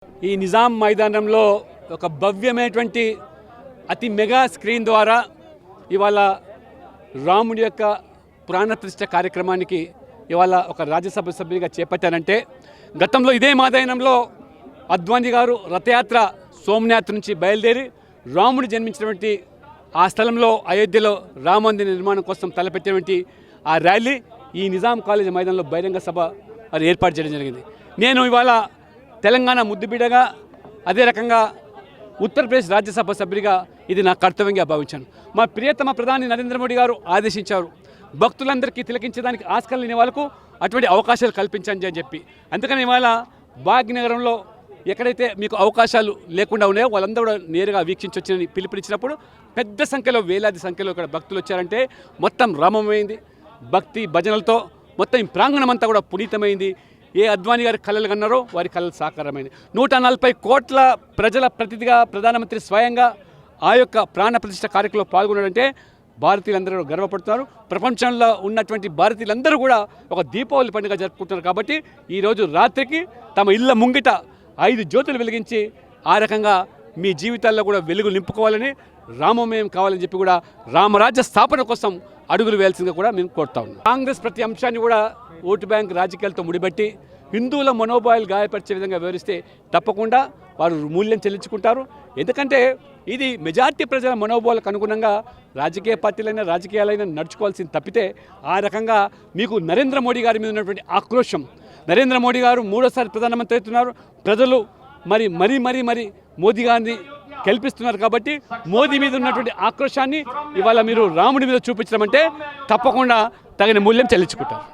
ఈ నిజాం మైదానంలో ఒక భవ్యమైనటువంటి అతి మెగా స్క్రీన్ ద్వారా ఇవాళ రాముడి యొక్క ప్రాణప్రతిష్ఠ కార్యక్రమానికి ఇవాళ ఒక రాజ్యసభ సభ్యునిగా చేపట్టానంటే గతంలో ఇదే మైదానంలో అద్వానీ గారు రథయాత్ర సోమనాథ్ నుంచి బయలుదేరి రాముడు జన్మించినటువంటి ఆ స్థలంలో అయోధ్యలో రామమందిర నిర్మాణం కోసం తలపెట్టినటువంటి ఆ ర్యాలీ ఈ నిజాం కాలేజ్ మైదానంలో బహిరంగ సభ మరి ఏర్పాటు చేయడం జరిగింది. నేను ఇవాళ తెలంగాణ ముద్దుబిడ్డగా అదే రకంగా ఉత్తరప్రదేశ్ రాజ్యసభ సభ్యుడిగా ఇది నా కర్తవ్యంగా భావించాను. మా ప్రియతమ ప్రధాని నరేంద్ర మోడీ గారు ఆదేశించారు, భక్తులందరికీ తిలకించడానికి ఆస్కారం లేని వాళ్ళకు అటువంటి అవకాశాలు కల్పించండి అని చెప్పి. అందుకని ఇవాళ భాగ్యనగరంలో ఎక్కడైతే మీకు అవకాశాలు లేకుండా ఉన్నాయో వాళ్ళందరూ కూడా నేరుగా వీక్షించొచ్చని పిలుపునిచ్చినప్పుడు పెద్ద సంఖ్యలో వేలాది సంఖ్యలో ఇక్కడ భక్తులు వచ్చారంటే మొత్తం రామమైంది. భక్తి భజనలతో మొత్తం ఈ ప్రాంగణం అంతా కూడా పునీతమైంది. ఏ అద్వానీ గారి కళలు కన్నారో వారి కళలు సాకారమైంది. 140 కోట్ల ప్రజల ప్రతినిధిగా ప్రధానమంత్రి స్వయంగా ఆ యొక్క ప్రాణ ప్రతిష్ఠ కార్యక్రమంలో పాల్గొన్నాడంటే భారతీయులందరూ గర్వపడుతున్నారు. ప్రపంచంలో ఉన్నటువంటి భారతీయులందరూ కూడా ఒక దీపావళి పండుగ జరుపుకుంటున్నారు. కాబట్టి ఈరోజు రాత్రికి తమ ఇళ్ళ ముంగిట 5 జ్యోతులు వెలిగించి ఆ రకంగా మీ జీవితాల్లో కూడా వెలుగు నింపుకోవాలని, రామమయం కావాలని చెప్పి కూడా రామరాజ్య స్థాపన కోసం అడుగులు వేయాల్సిందిగా కూడా మేము కోరుతా ఉన్నాం. కాంగ్రెస్ ప్రతి అంశాన్ని కూడా ఓటు బ్యాంక్ రాజకీయాలతో ముడిపెట్టి హిందువుల మనోభావాలు గాయపరిచే విధంగా వివరిస్తే తప్పకుండా వారు మూల్యం చెల్లించుకుంటారు. ఎందుకంటే ఇది మెజార్టీ ప్రజల మనోభావాలకు అనుగుణంగా రాజకీయ పార్టీలైనా రాజకీయాలైనా నడుచుకోవాల్సింది తప్పితే ఆ రకంగా మీకు నరేంద్ర మోడీ గారి మీద ఉన్నటువంటి ఆక్రోశం, నరేంద్ర మోడీ గారు 3వ ప్రధానమంత్రి అవుతున్నారు, ప్రజలు మరి మోదీ గారిని కల్పిస్తున్నారు. కాబట్టి మోదీ మీద ఉన్నటువంటి ఆక్రోశాన్ని ఇవాళ మీరు రాముడి మీద చూపించడం అంటే తప్పకుండా తగిన మూల్యం చెల్లించుకుంటారు.